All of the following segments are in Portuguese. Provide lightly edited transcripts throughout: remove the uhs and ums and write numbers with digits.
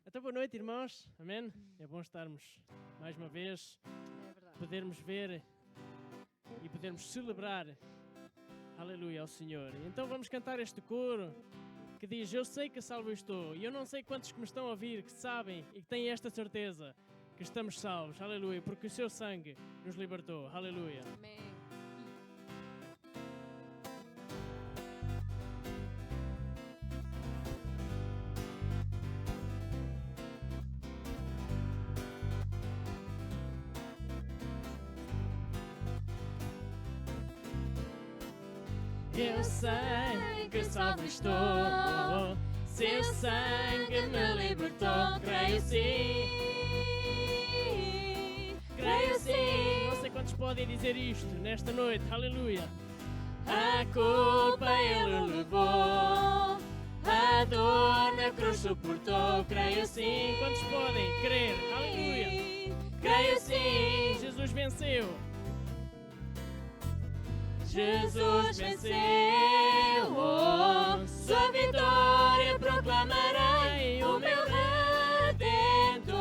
Então, boa noite, irmãos. Amém? É bom estarmos mais uma vez, podermos ver e podermos celebrar, aleluia, ao Senhor. Então vamos cantar este coro que diz: eu sei que salvo estou. E eu não sei quantos que me estão a ouvir que sabem e que têm esta certeza que estamos salvos, aleluia, porque o seu sangue nos libertou, aleluia. Amém. Eu sei que salvo estou, seu sangue me libertou, creio sim, creio sim. Não sei quantos podem dizer isto nesta noite, aleluia. A culpa ele levou, a dor na cruz suportou, creio sim. Quantos podem crer, aleluia, creio sim. Jesus venceu. Jesus venceu, oh, sua vitória proclamarei. O meu Redentor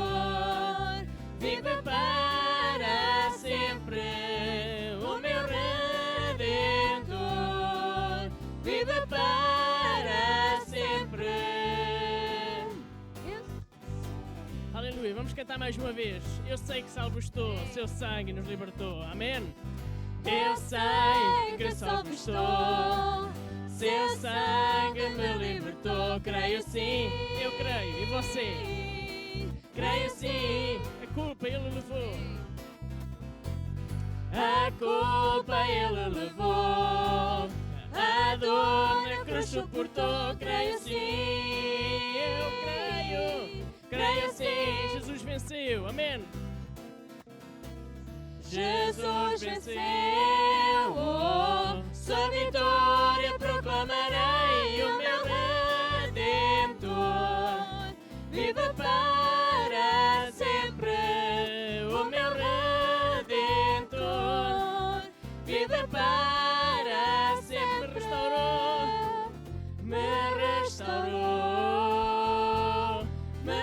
vive para sempre. O meu Redentor vive para sempre. Aleluia, vamos cantar mais uma vez. Eu sei que salvo estou, seu sangue nos libertou. Amém. Eu sei que salvo estou, seu sangue me libertou, creio sim, eu creio, e você? Creio sim, a culpa ele levou, a culpa ele levou, a dor na cruz suportou, creio sim, eu creio sim, Jesus venceu, amém. Jesus venceu, oh, sua vitória proclamarei. O meu Redentor vive para sempre. O meu Redentor vive para sempre. Me restaurou, me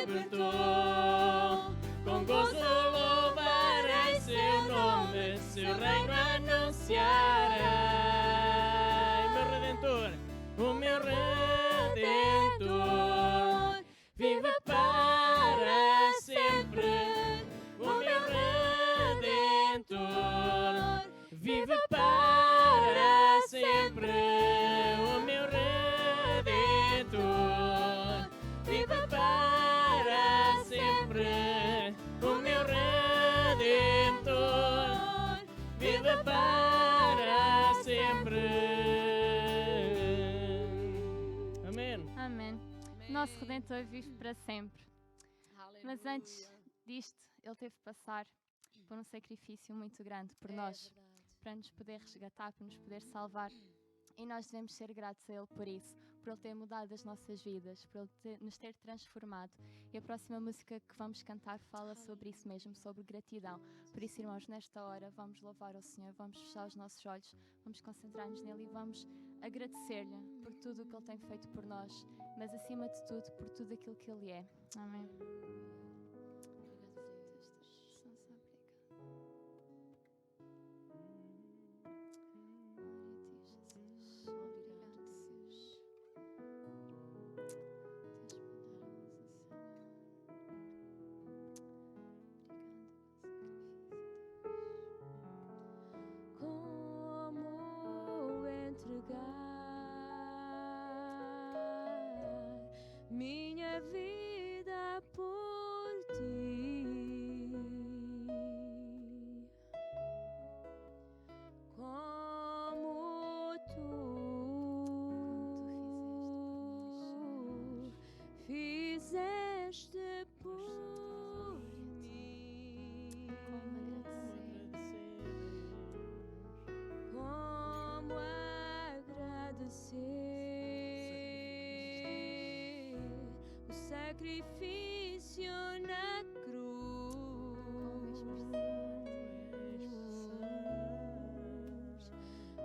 libertou, com gozo seu reino anunciarei. O meu Redentor vive para sempre. O meu Redentor vive para sempre. O meu Redentor vive para sempre. O meu Redentor vive para sempre. Amém. Amém. Nosso Redentor vive para sempre. Aleluia. Mas antes disto, Ele teve que passar por um sacrifício muito grande por nós, verdade. para nos poder resgatar, para nos poder salvar. E nós devemos ser gratos a Ele por isso, por Ele ter mudado as nossas vidas, por Ele nos ter transformado. E a próxima música que vamos cantar fala sobre isso mesmo, sobre gratidão. Por isso, irmãos, nesta hora vamos louvar ao Senhor, vamos fechar os nossos olhos, vamos concentrar-nos nele e vamos agradecer-lhe por tudo o que Ele tem feito por nós, mas acima de tudo, por tudo aquilo que Ele é. Amém. Minha vida por ti, como tu fizeste por mim, como agradecer sacrifício na cruz,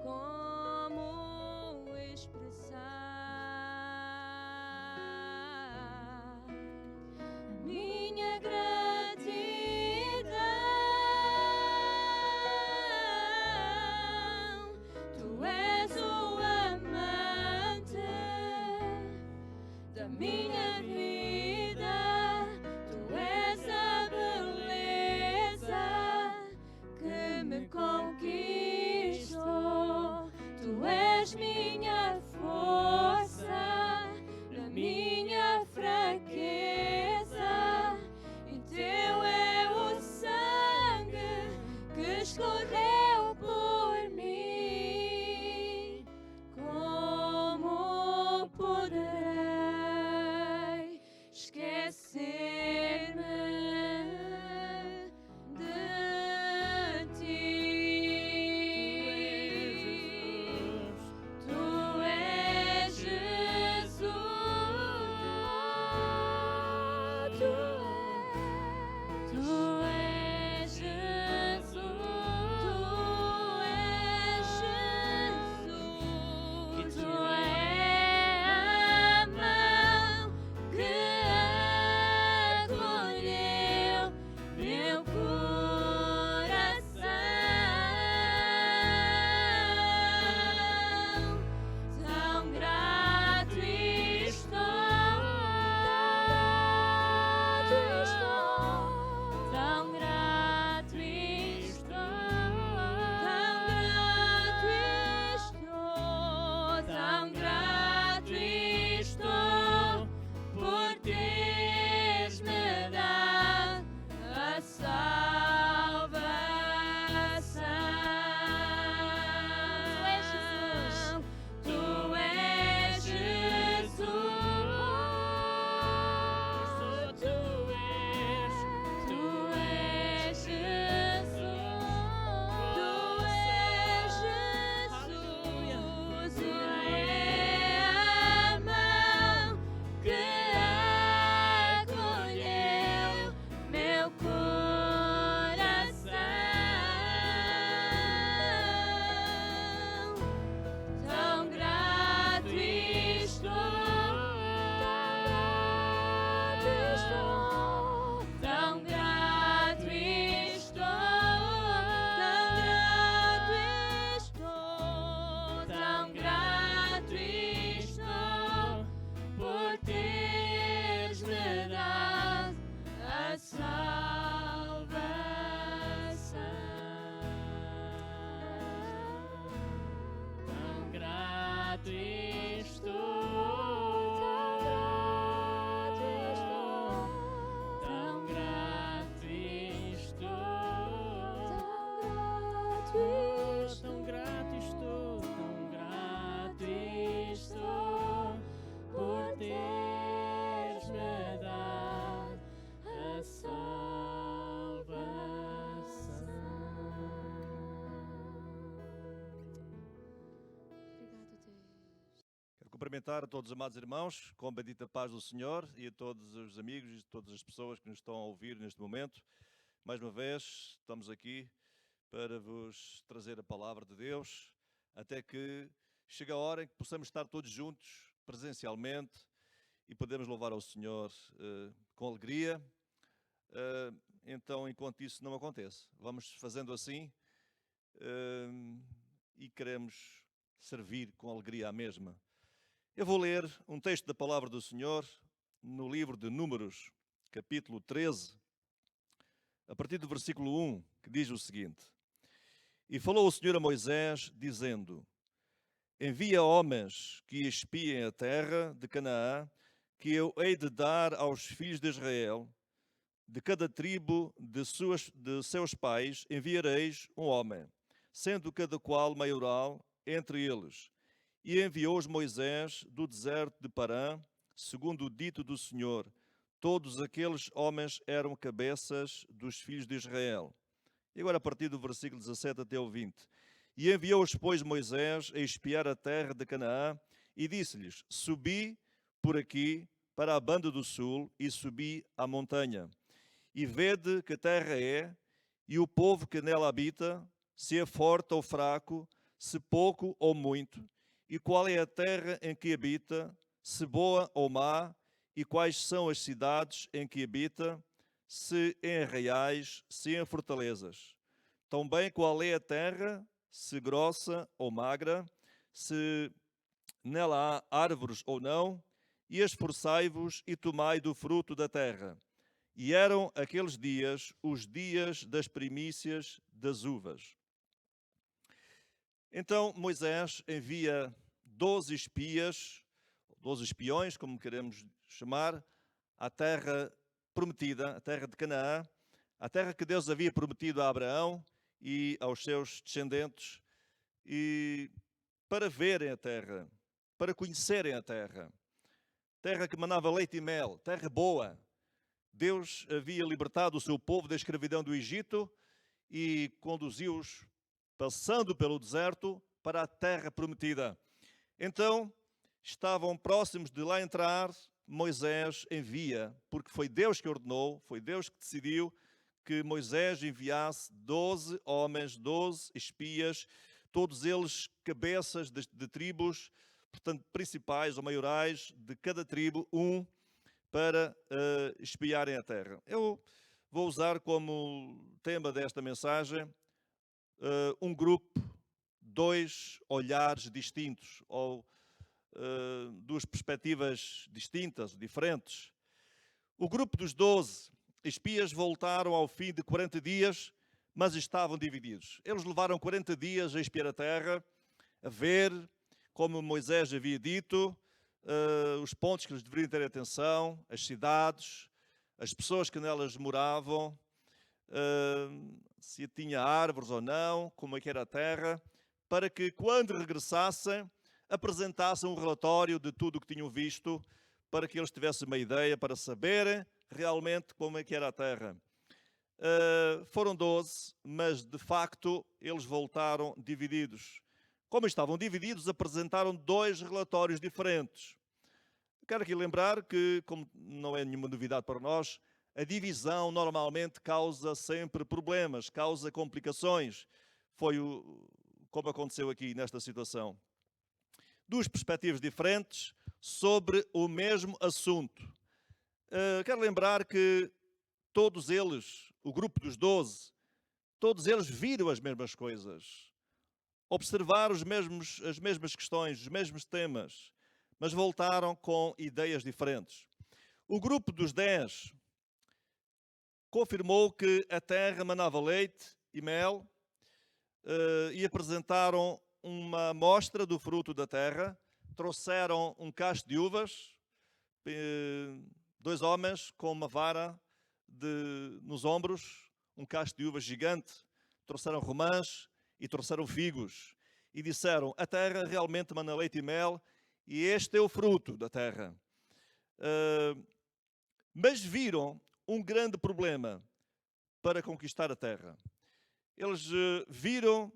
como expressar és minha força, na minha fraqueza, e teu é o sangue que escorreu por mim. Como poderei esquecer-me de ti? Tu és Jesus. Tu és Jesus. Tu és Jesus. E tu és a mão que acolheu meu coração. Tão grato estou, tão grato estou, tão grato estou por teres me dado a salvação. Tu és Jesus. Tu és Jesus. Tu és Jesus. Tu é a mão que acolheu meu coração. Tão grato estou, tão grato estou, tão grato estou por teres me dado a salvação. Tão grato estou, tão grato estou, Tão grato estou por teres me dado a salvação. Obrigado, Deus. Quero cumprimentar a todos os amados irmãos com a bendita paz do Senhor e a todos os amigos e todas as pessoas que nos estão a ouvir neste momento. Mais uma vez, estamos aqui para vos trazer a palavra de Deus, até que chegue a hora em que possamos estar todos juntos, presencialmente, e podemos louvar ao Senhor com alegria. Então, enquanto isso não acontece, vamos fazendo assim e queremos servir com alegria à mesma. Eu vou ler um texto da palavra do Senhor no livro de Números, capítulo 13, a partir do versículo 1, que diz o seguinte: E falou o Senhor a Moisés, dizendo: Envia homens que espiem a terra de Canaã, que eu hei de dar aos filhos de Israel. De cada tribo de seus pais enviareis um homem, sendo cada qual maioral entre eles. E enviou-os Moisés do deserto de Parã, segundo o dito do Senhor. Todos aqueles homens eram cabeças dos filhos de Israel. E agora a partir do versículo 17 até o 20. E enviou-os, pois, Moisés a espiar a terra de Canaã, e disse-lhes: Subi por aqui para a banda do sul, e subi à montanha. E vede que terra é, e o povo que nela habita, se é forte ou fraco, se pouco ou muito, e qual é a terra em que habita, se boa ou má, e quais são as cidades em que habita, se em arraiais, se em fortalezas. Também qual é a terra, se grossa ou magra, se nela há árvores ou não, e esforçai-vos e tomai do fruto da terra. E eram aqueles dias os dias das primícias das uvas. Então Moisés envia 12 espias, 12 espiões, como queremos chamar, à terra prometida, a terra de Canaã, a terra que Deus havia prometido a Abraão e aos seus descendentes, e para verem a terra, para conhecerem a terra. Terra que manava leite e mel, terra boa. Deus havia libertado o seu povo da escravidão do Egito e conduziu-os, passando pelo deserto, para a terra prometida. Então, estavam próximos de lá entrar, Moisés envia, porque foi Deus que ordenou, foi Deus que decidiu que Moisés enviasse 12 homens, 12 espias, todos eles cabeças de tribos, portanto, principais ou maiorais de cada tribo, para espiarem a terra. Eu vou usar como tema desta mensagem um grupo, 2 olhares distintos, ou 2 perspectivas distintas, diferentes. O grupo dos 12 espias voltaram ao fim de 40 dias, mas estavam divididos. Eles levaram 40 dias a espiar a terra, a ver, como Moisés havia dito, os pontos que eles deveriam ter atenção, as cidades, as pessoas que nelas moravam, se tinha árvores ou não, como é que era a terra, para que quando regressassem, apresentassem um relatório de tudo o que tinham visto, para que eles tivessem uma ideia, para saberem realmente como é que era a terra. Foram 12, mas de facto eles voltaram divididos. Como estavam divididos, apresentaram 2 relatórios diferentes. Quero aqui lembrar que, como não é nenhuma novidade para nós, a divisão normalmente causa sempre problemas, causa complicações. Foi como aconteceu aqui nesta situação. 2 perspectivas diferentes sobre o mesmo assunto. Quero lembrar que todos eles, o grupo dos 12, todos eles viram as mesmas coisas, observaram as mesmas questões, os mesmos temas, mas voltaram com ideias diferentes. O grupo dos 10 confirmou que a terra manava leite e mel e apresentaram uma amostra do fruto da terra, trouxeram um cacho de uvas, 2 homens com uma vara nos ombros, um cacho de uvas gigante, trouxeram romãs e trouxeram figos e disseram: a terra realmente mana leite e mel e este é o fruto da terra. Mas viram um grande problema para conquistar a terra. Eles viram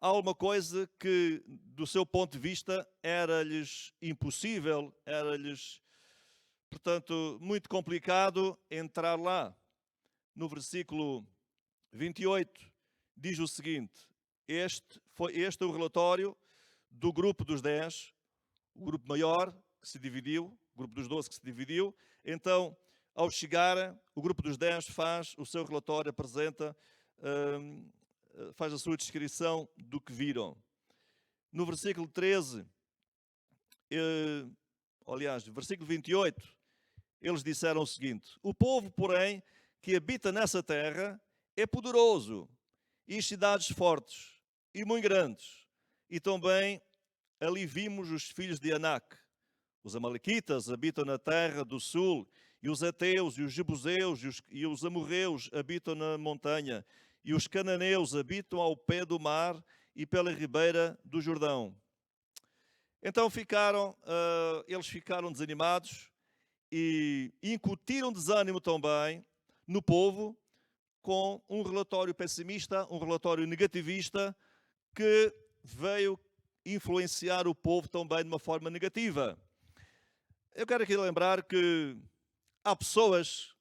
alguma coisa que, do seu ponto de vista, era-lhes impossível, era-lhes, portanto, muito complicado entrar lá. No versículo 28, diz o seguinte: este é o relatório do grupo dos 10, o grupo maior que se dividiu, o grupo dos 12 que se dividiu. Então, ao chegar, o grupo dos 10 faz o seu relatório, apresenta, faz a sua descrição do que viram. No versículo 13, versículo 28, eles disseram o seguinte: o povo, porém, que habita nessa terra é poderoso, e as cidades fortes e muito grandes. E também ali vimos os filhos de Anak. Os amalequitas habitam na terra do sul, e os ateus, e os jebuseus, e os amorreus habitam na montanha, e os cananeus habitam ao pé do mar e pela ribeira do Jordão. Então eles ficaram desanimados e incutiram desânimo também no povo com um relatório pessimista, um relatório negativista que veio influenciar o povo também de uma forma negativa. Eu quero aqui lembrar que há pessoas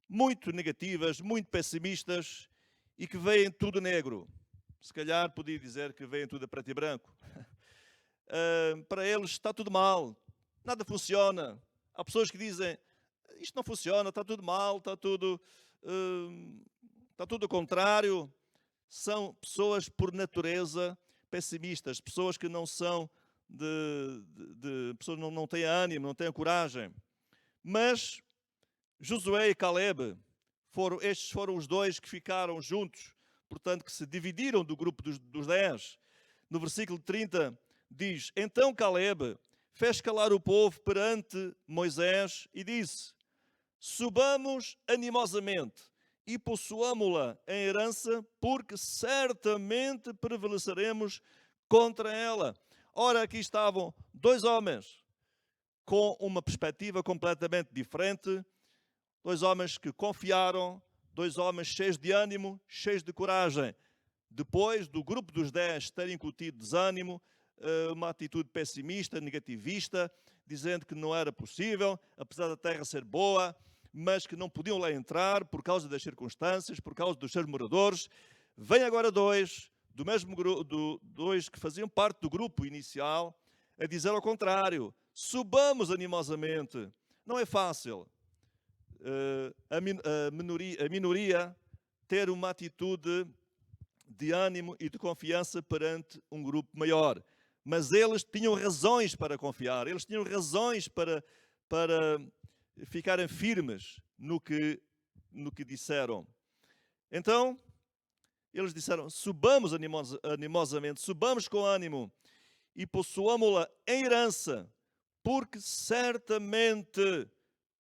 muito negativas, muito pessimistas e que veem tudo negro. Se calhar podia dizer que veem tudo a preto e branco. Para eles está tudo mal, nada funciona. Há pessoas que dizem: isto não funciona, está tudo mal, está tudo ao contrário. São pessoas por natureza pessimistas, pessoas que não são pessoas não têm ânimo, não têm coragem. Mas Josué e Caleb, estes foram os 2 que ficaram juntos, portanto que se dividiram do grupo dos 10. no versículo 30, diz: Então Caleb fez calar o povo perante Moisés e disse: Subamos animosamente e possuamo-la em herança, porque certamente prevaleceremos contra ela. Ora, aqui estavam dois homens com uma perspectiva completamente diferente, dois homens que confiaram, dois homens cheios de ânimo, cheios de coragem. Depois do grupo dos 10 terem incutido desânimo, uma atitude pessimista, negativista, dizendo que não era possível, apesar da terra ser boa, mas que não podiam lá entrar por causa das circunstâncias, por causa dos seus moradores. Vem agora dois, do mesmo dois que faziam parte do grupo inicial, a dizer ao contrário: subamos animosamente. Não é fácil a minoria ter uma atitude de ânimo e de confiança perante um grupo maior. Mas eles tinham razões para confiar, eles tinham razões para ficarem firmes no que disseram. Então, eles disseram: subamos animosamente, subamos com ânimo e possuamo-la em herança, porque certamente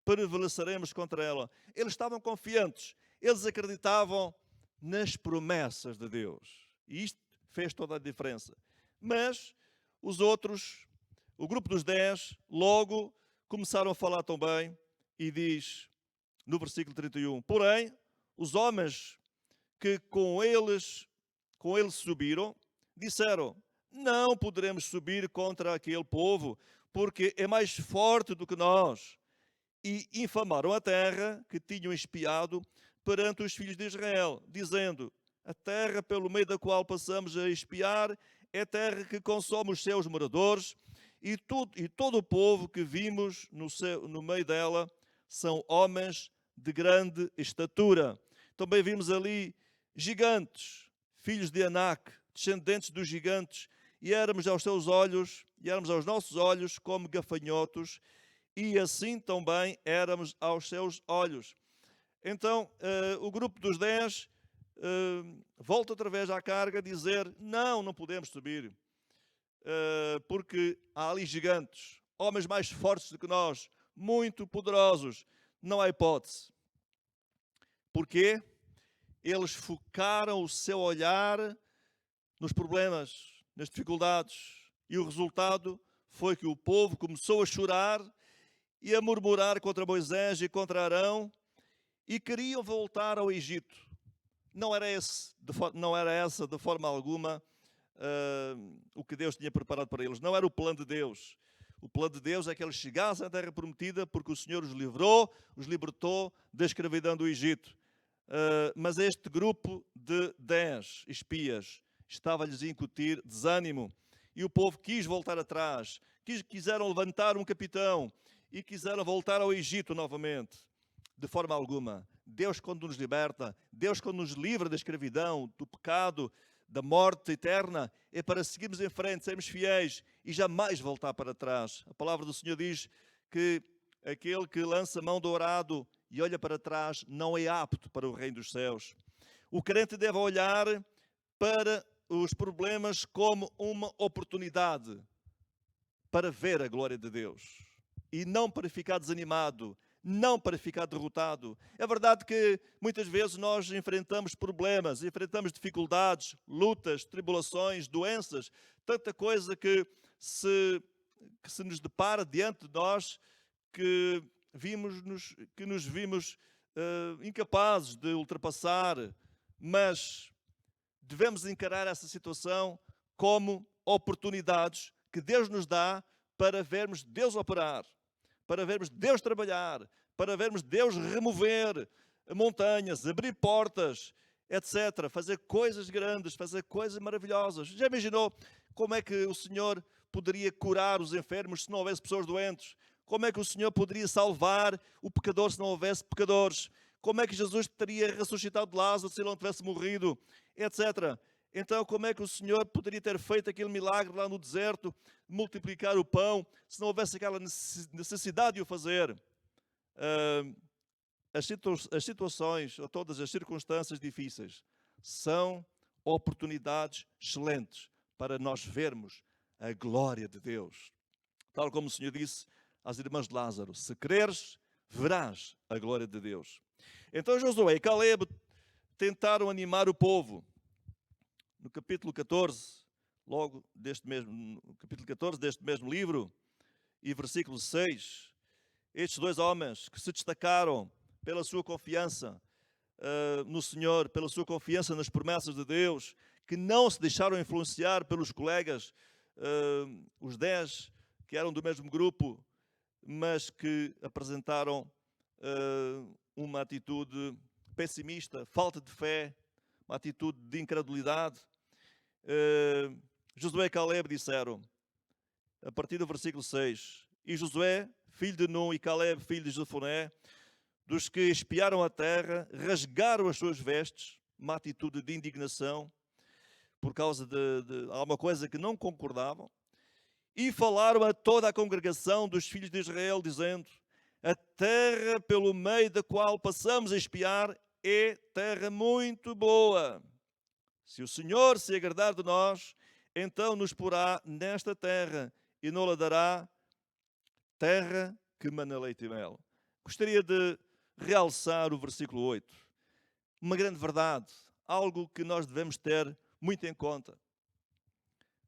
prevaleceremos contra ela. Eles estavam confiantes, eles acreditavam nas promessas de Deus. E isto fez toda a diferença. Mas os outros, o grupo dos 10, logo começaram a falar também, e diz no versículo 31, porém, os homens que com eles subiram, disseram: não poderemos subir contra aquele povo, porque é mais forte do que nós. E infamaram a terra que tinham espiado perante os filhos de Israel, dizendo: a terra pelo meio da qual passamos a espiar é terra que consome os seus moradores, e todo o povo que vimos no meio dela são homens de grande estatura. Também vimos ali gigantes, filhos de Anak, descendentes dos gigantes, e éramos aos nossos olhos como gafanhotos, e assim também éramos aos seus olhos. Então, o grupo dos 10 volta outra vez à carga a dizer: não podemos subir, porque há ali gigantes, homens mais fortes do que nós, muito poderosos, não há hipótese. Porquê? Eles focaram o seu olhar nos problemas, nas dificuldades, e o resultado foi que o povo começou a chorar e a murmurar contra Moisés e contra Arão, e queriam voltar ao Egito. Não era essa de forma alguma o que Deus tinha preparado para eles. Não era o plano de Deus. O plano de Deus é que eles chegassem à terra prometida, porque o Senhor os libertou da escravidão do Egito. Mas este grupo de 10 espias estava-lhes a incutir desânimo, e o povo quis voltar atrás, quiseram levantar um capitão e quiseram voltar ao Egito novamente. De forma alguma. Deus, quando nos liberta, Deus, quando nos livra da escravidão, do pecado, da morte eterna, é para seguirmos em frente, sermos fiéis e jamais voltar para trás. A palavra do Senhor diz que aquele que lança a mão do arado e olha para trás não é apto para o reino dos céus. O crente deve olhar para os problemas como uma oportunidade para ver a glória de Deus e não para ficar desanimado, não para ficar derrotado. É verdade que muitas vezes nós enfrentamos problemas, enfrentamos dificuldades, lutas, tribulações, doenças, tanta coisa que se nos depara diante de nós, que nos vimos incapazes de ultrapassar, mas devemos encarar essa situação como oportunidades que Deus nos dá para vermos Deus operar, para vermos Deus trabalhar, para vermos Deus remover montanhas, abrir portas, etc. Fazer coisas grandes, fazer coisas maravilhosas. Já imaginou como é que o Senhor poderia curar os enfermos se não houvesse pessoas doentes? Como é que o Senhor poderia salvar o pecador se não houvesse pecadores? Como é que Jesus teria ressuscitado de Lázaro se ele não tivesse morrido? Etc. Então, como é que o Senhor poderia ter feito aquele milagre lá no deserto, multiplicar o pão, se não houvesse aquela necessidade de o fazer? As situações, ou todas as circunstâncias difíceis, são oportunidades excelentes para nós vermos a glória de Deus. Tal como o Senhor disse às irmãs de Lázaro: se creres, verás a glória de Deus. Então Josué e Caleb tentaram animar o povo. No capítulo 14, logo no capítulo 14 deste mesmo livro, e versículo 6, estes dois homens que se destacaram pela sua confiança no Senhor, pela sua confiança nas promessas de Deus, que não se deixaram influenciar pelos colegas, os 10 que eram do mesmo grupo, mas que apresentaram uma atitude pessimista, falta de fé, uma atitude de incredulidade. Josué e Caleb disseram, a partir do versículo 6, e Josué, filho de Nun, e Caleb, filho de Jefoné, dos que espiaram a terra, rasgaram as suas vestes, uma atitude de indignação, por causa de alguma coisa que não concordavam, e falaram a toda a congregação dos filhos de Israel, dizendo: a terra pelo meio da qual passamos a espiar é terra muito boa. Se o Senhor se agradar de nós, então nos porá nesta terra e não-la dará terra que mana leite e mel. Gostaria de realçar o versículo 8. Uma grande verdade, algo que nós devemos ter muito em conta.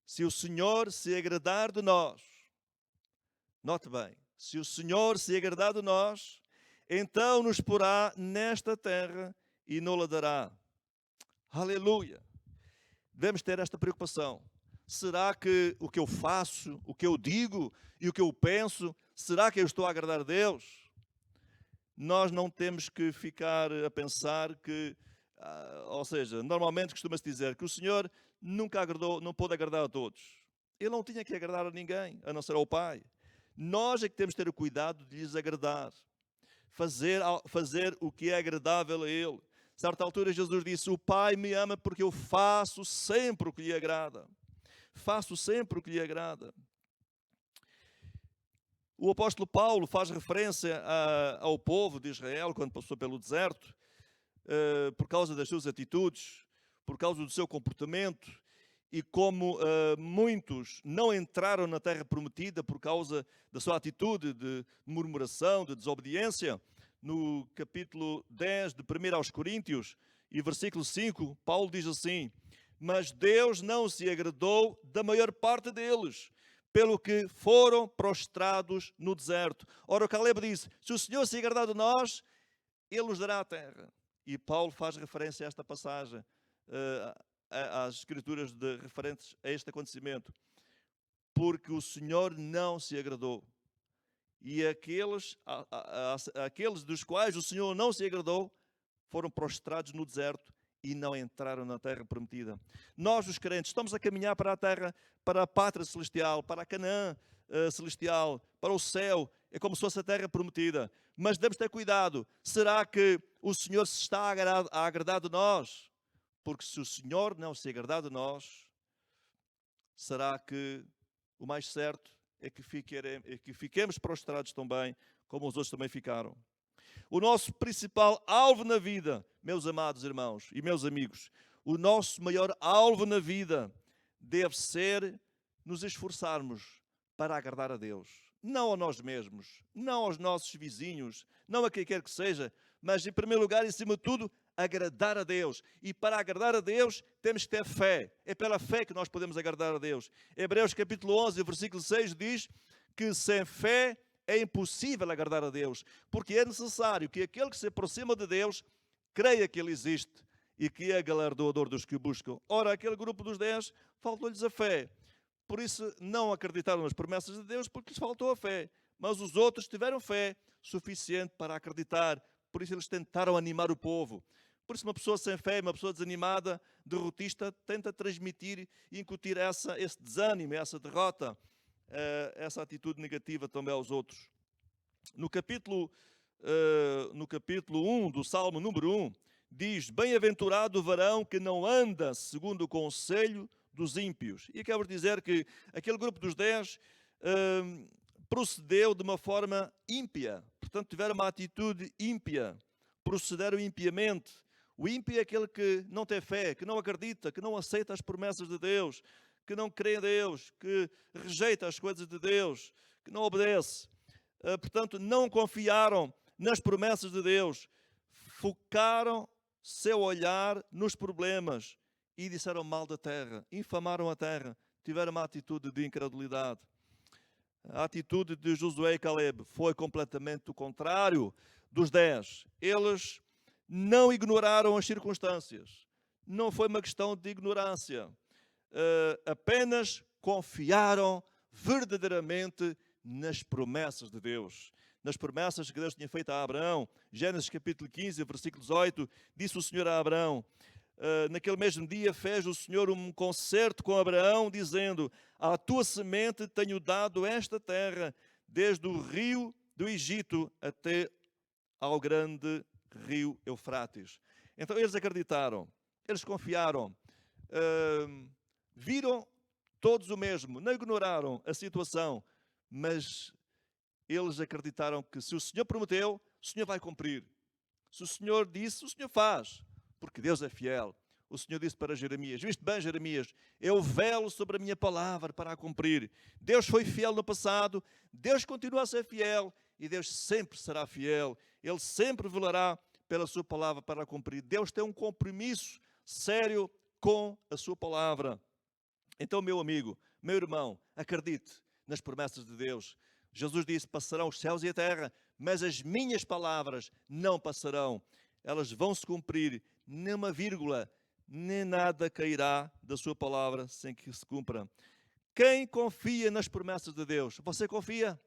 Se o Senhor se agradar de nós, note bem, se o Senhor se agradar de nós, então nos porá nesta terra e não-la dará. Aleluia! Devemos ter esta preocupação. Será que o que eu faço, o que eu digo e o que eu penso, será que eu estou a agradar a Deus? Nós não temos que ficar a pensar que, ou seja, normalmente costuma-se dizer que o Senhor nunca agradou, não pôde agradar a todos. Ele não tinha que agradar a ninguém, a não ser ao Pai. Nós é que temos que ter o cuidado de lhes agradar. Fazer o que é agradável a Ele. A certa altura Jesus disse: o Pai me ama porque eu faço sempre o que lhe agrada. Faço sempre o que lhe agrada. O apóstolo Paulo faz referência ao povo de Israel quando passou pelo deserto, por causa das suas atitudes, por causa do seu comportamento, e como muitos não entraram na terra prometida por causa da sua atitude de murmuração, de desobediência. No capítulo 10 de 1 aos Coríntios e versículo 5, Paulo diz assim: mas Deus não se agradou da maior parte deles, pelo que foram prostrados no deserto. Ora, o Caleb disse: se o Senhor se agradar de nós, Ele nos dará a terra. E Paulo faz referência a esta passagem, às escrituras referentes a este acontecimento. Porque o Senhor não se agradou. E aqueles dos quais o Senhor não se agradou foram prostrados no deserto e não entraram na terra prometida. Nós, os crentes, estamos a caminhar para a terra, para a pátria celestial, para a Canaã celestial, para o céu. É como se fosse a terra prometida. Mas devemos ter cuidado. Será que o Senhor se está a agradar de nós? Porque se o Senhor não se agradar de nós, será que o mais certo é que fiquemos prostrados também, como os outros também ficaram. O nosso principal alvo na vida, meus amados irmãos e meus amigos, o nosso maior alvo na vida deve ser nos esforçarmos para agradar a Deus. Não a nós mesmos, não aos nossos vizinhos, não a quem quer que seja, mas em primeiro lugar, em cima de tudo, agradar a Deus. E para agradar a Deus, temos que ter fé. É pela fé que nós podemos agradar a Deus. Hebreus capítulo 11, versículo 6 diz que sem fé é impossível agradar a Deus, porque é necessário que aquele que se aproxima de Deus creia que Ele existe e que é galardoador dos que o buscam. Ora, aquele grupo dos 10 faltou-lhes a fé. Por isso não acreditaram nas promessas de Deus, porque lhes faltou a fé. Mas os outros tiveram fé suficiente para acreditar. Por isso eles tentaram animar o povo. Por isso uma pessoa sem fé, uma pessoa desanimada, derrotista, tenta transmitir e incutir esse desânimo, essa derrota, essa atitude negativa também aos outros. No capítulo 1 do Salmo número 1, diz: bem-aventurado o varão que não anda segundo o conselho dos ímpios. E quero dizer que aquele grupo dos 10 procedeu de uma forma ímpia. Portanto, tiveram uma atitude ímpia. Procederam impiamente. O ímpio é aquele que não tem fé, que não acredita, que não aceita as promessas de Deus, que não crê em Deus, que rejeita as coisas de Deus, que não obedece. Portanto, não confiaram nas promessas de Deus, focaram seu olhar nos problemas e disseram mal da terra, infamaram a terra, tiveram uma atitude de incredulidade. A atitude de Josué e Caleb foi completamente o contrário dos 10. Eles não ignoraram as circunstâncias. Não foi uma questão de ignorância. Apenas confiaram verdadeiramente nas promessas de Deus. Nas promessas que Deus tinha feito a Abraão. Gênesis capítulo 15, versículo 18, disse o Senhor a Abraão: naquele mesmo dia fez o Senhor um concerto com Abraão, dizendo: à tua semente tenho dado esta terra, desde o rio do Egito até ao grande rio Eufrates. Então eles acreditaram, eles confiaram, viram todos o mesmo, não ignoraram a situação, mas eles acreditaram que se o Senhor prometeu, o Senhor vai cumprir. Se o Senhor disse, o Senhor faz, porque Deus é fiel. O Senhor disse para Jeremias: viste bem, Jeremias, eu velo sobre a minha palavra para a cumprir. Deus foi fiel no passado, Deus continua a ser fiel e Deus sempre será fiel. Ele sempre velará pela sua palavra para a cumprir. Deus tem um compromisso sério com a sua palavra. Então, meu amigo, meu irmão, acredite nas promessas de Deus. Jesus disse: passarão os céus e a terra, mas as minhas palavras não passarão. Elas vão se cumprir, nem uma vírgula, nem nada cairá da sua palavra sem que se cumpra. Quem confia nas promessas de Deus? Você confia?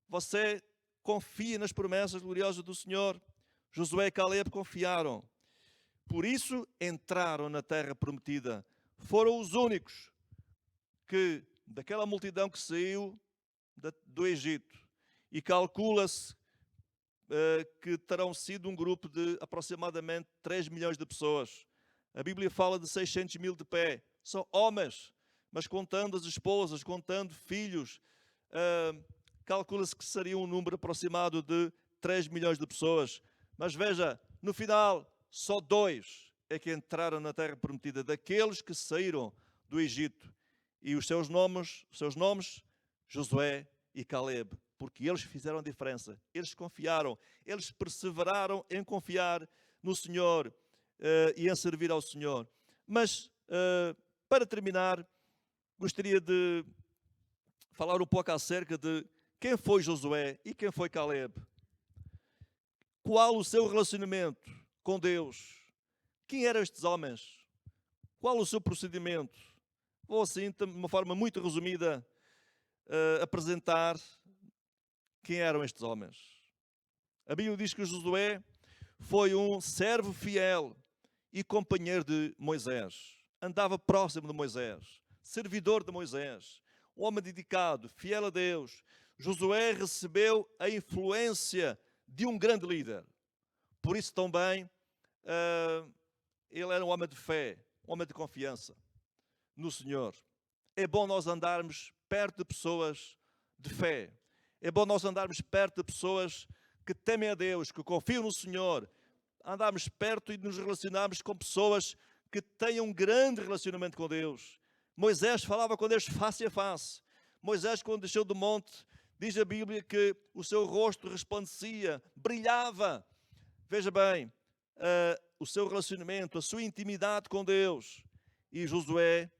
Você confia nas promessas gloriosas do Senhor? Josué e Caleb confiaram. Por isso entraram na terra prometida. Foram os únicos que, daquela multidão que saiu do Egito, e calcula-se que terão sido um grupo de aproximadamente 3 milhões de pessoas. A Bíblia fala de 600 mil de pé. São homens, mas contando as esposas, contando filhos, calcula-se que seria um número aproximado de 3 milhões de pessoas. Mas veja, no final, só 2 é que entraram na terra prometida, daqueles que saíram do Egito. E os seus nomes, Josué e Caleb, porque eles fizeram a diferença. Eles confiaram, eles perseveraram em confiar no Senhor e em servir ao Senhor. Mas, para terminar, gostaria de falar um pouco acerca de quem foi Josué e quem foi Caleb. Qual o seu relacionamento com Deus? Quem eram estes homens? Qual o seu procedimento? Vou assim, de uma forma muito resumida, apresentar quem eram estes homens. A Bíblia diz que Josué foi um servo fiel e companheiro de Moisés. Andava próximo de Moisés, servidor de Moisés, um homem dedicado, fiel a Deus. Josué recebeu a influência de um grande líder. Por isso também ele era um homem de fé, um homem de confiança no Senhor. É bom nós andarmos perto de pessoas de fé. É bom nós andarmos perto de pessoas que temem a Deus, que confiam no Senhor. Andarmos perto e nos relacionarmos com pessoas que tenham um grande relacionamento com Deus. Moisés falava com Deus face a face. Moisés, quando desceu do monte, diz a Bíblia que o seu rosto resplandecia, brilhava. Veja bem, o seu relacionamento, a sua intimidade com Deus. E Josué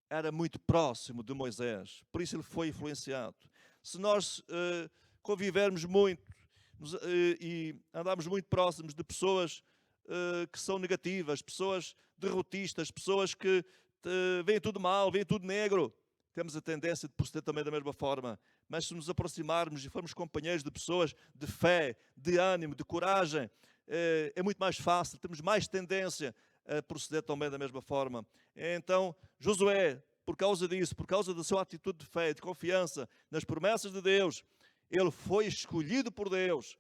era muito próximo de Moisés, por isso ele foi influenciado. Se nós convivermos muito e andarmos muito próximos de pessoas que são negativas, pessoas derrotistas, pessoas que veem tudo mal, veem tudo negro, temos a tendência de proceder também da mesma forma. Mas se nos aproximarmos e formos companheiros de pessoas de fé, de ânimo, de coragem, é muito mais fácil, temos mais tendência a proceder também da mesma forma. Então, Josué, por causa disso, por causa da sua atitude de fé, de confiança nas promessas de Deus, ele foi escolhido por Deus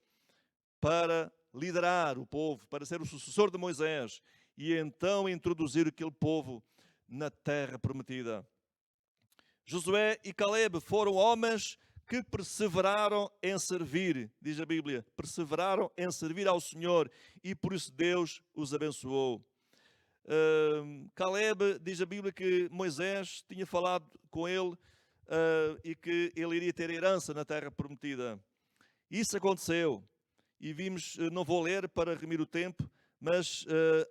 para liderar o povo, para ser o sucessor de Moisés e então introduzir aquele povo na terra prometida. Josué e Caleb foram homens que perseveraram em servir, diz a Bíblia, perseveraram em servir ao Senhor e por isso Deus os abençoou. Caleb, diz a Bíblia que Moisés tinha falado com ele e que ele iria ter herança na terra prometida. Isso aconteceu e vimos, não vou ler para remir o tempo, mas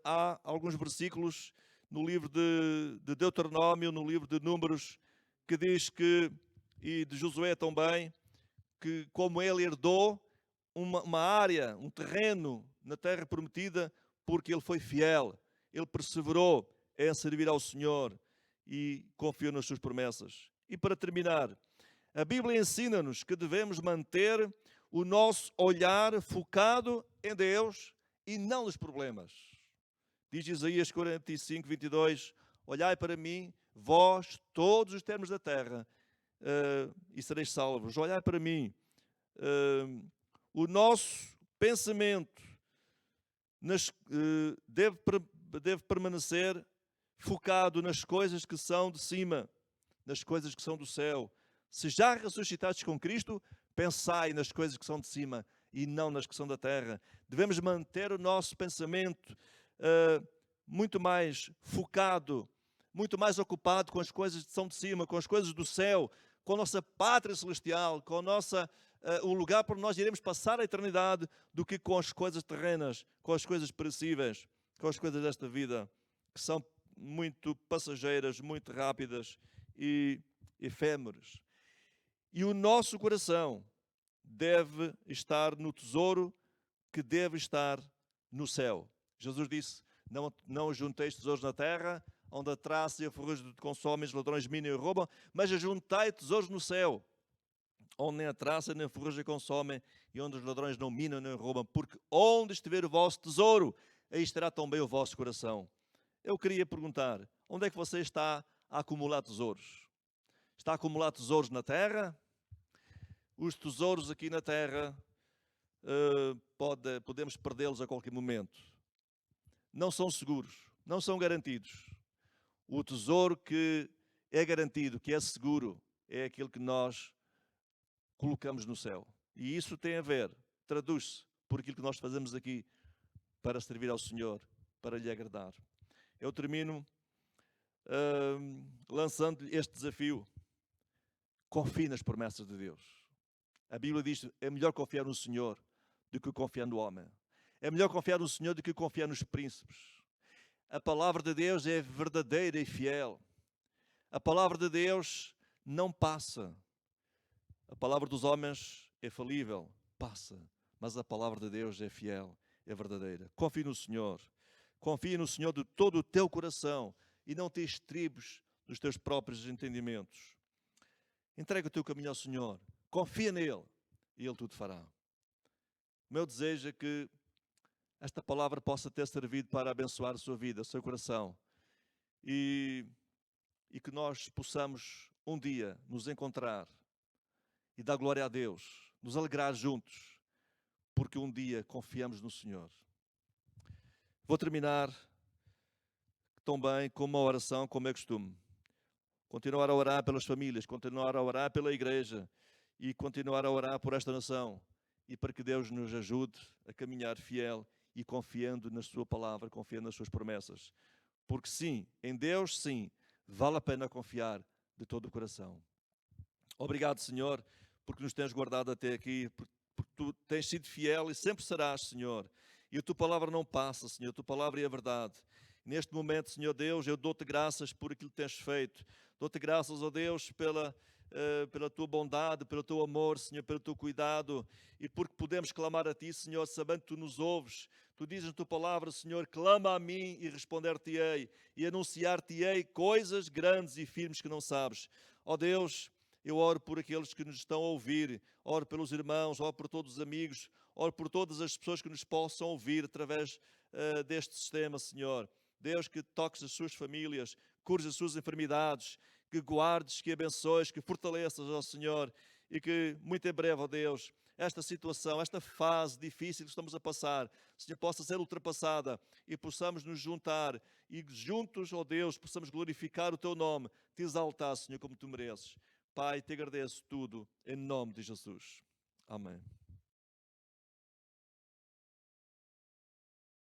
há alguns versículos no livro de Deuteronômio, no livro de Números, que diz que, e de Josué também, que como ele herdou uma área, um terreno na terra prometida, porque ele foi fiel, ele perseverou em servir ao Senhor e confiou nas suas promessas. E para terminar, a Bíblia ensina-nos que devemos manter o nosso olhar focado em Deus e não nos problemas. Diz Isaías 45, 22, olhai para mim, vós, todos os termos da terra, e sereis salvos. Olhai para mim. O nosso pensamento deve permanecer focado nas coisas que são de cima, nas coisas que são do céu. Se já ressuscitados com Cristo, pensai nas coisas que são de cima e não nas que são da terra. Devemos manter o nosso pensamento muito mais focado, muito mais ocupado com as coisas que são de cima, com as coisas do céu, com a nossa pátria celestial, com o lugar por onde nós iremos passar a eternidade, do que com as coisas terrenas, com as coisas perecíveis, com as coisas desta vida, que são muito passageiras, muito rápidas e efêmeras. E o nosso coração deve estar no tesouro que deve estar no céu. Jesus disse, não ajunteis tesouros na terra, onde a traça e a ferrugem consomem, os ladrões minam e roubam, mas ajuntai tesouros no céu, onde nem a traça nem a ferrugem consomem, e onde os ladrões não minam nem roubam, porque onde estiver o vosso tesouro, aí estará também o vosso coração. Eu queria perguntar, onde é que você está a acumular tesouros? Está a acumular tesouros na terra? Os tesouros aqui na terra, podemos perdê-los a qualquer momento. Não são seguros, não são garantidos. O tesouro que é garantido, que é seguro, é aquele que nós colocamos no céu. E isso tem a ver, traduz-se por aquilo que nós fazemos aqui para servir ao Senhor, para lhe agradar. Eu termino lançando-lhe este desafio. Confie nas promessas de Deus. A Bíblia diz que é melhor confiar no Senhor do que confiar no homem. É melhor confiar no Senhor do que confiar nos príncipes. A palavra de Deus é verdadeira e fiel. A palavra de Deus não passa. A palavra dos homens é falível, passa. Mas a palavra de Deus é fiel, é verdadeira. Confie no Senhor. Confia no Senhor de todo o teu coração e não te estribes nos teus próprios entendimentos. Entrega o teu caminho ao Senhor. Confia nele e Ele tudo fará. O meu desejo é que esta palavra possa ter servido para abençoar a sua vida, o seu coração. E que nós possamos um dia nos encontrar e dar glória a Deus, nos alegrar juntos, porque um dia confiamos no Senhor. Vou terminar também com uma oração, como é costume. Continuar a orar pelas famílias, continuar a orar pela igreja e continuar a orar por esta nação. E para que Deus nos ajude a caminhar fiel e confiando na sua palavra, confiando nas suas promessas. Porque sim, em Deus sim, vale a pena confiar de todo o coração. Obrigado, Senhor, porque nos tens guardado até aqui, porque tu tens sido fiel e sempre serás, Senhor. E a tua palavra não passa, Senhor, a tua palavra é a verdade. Neste momento, Senhor Deus, eu dou-te graças por aquilo que tens feito. Dou-te graças, ó Deus, pela tua bondade, pelo teu amor, Senhor, pelo teu cuidado, e porque podemos clamar a Ti, Senhor, sabendo que Tu nos ouves. Tu dizes na Tua palavra, Senhor, clama a mim e responder-te-ei, e anunciar-te-ei coisas grandes e firmes que não sabes. Ó Deus, eu oro por aqueles que nos estão a ouvir, oro pelos irmãos, oro por todos os amigos, oro por todas as pessoas que nos possam ouvir através deste sistema, Senhor. Deus, que toques as suas famílias, cures as suas enfermidades, que guardes, que abençoes, que fortaleças, ó Senhor, e que muito em breve, ó Deus, esta situação, esta fase difícil que estamos a passar, Senhor, possa ser ultrapassada e possamos nos juntar e juntos, ó Deus, possamos glorificar o Teu nome, Te exaltar, Senhor, como Tu mereces. Pai, Te agradeço tudo, em nome de Jesus. Amém.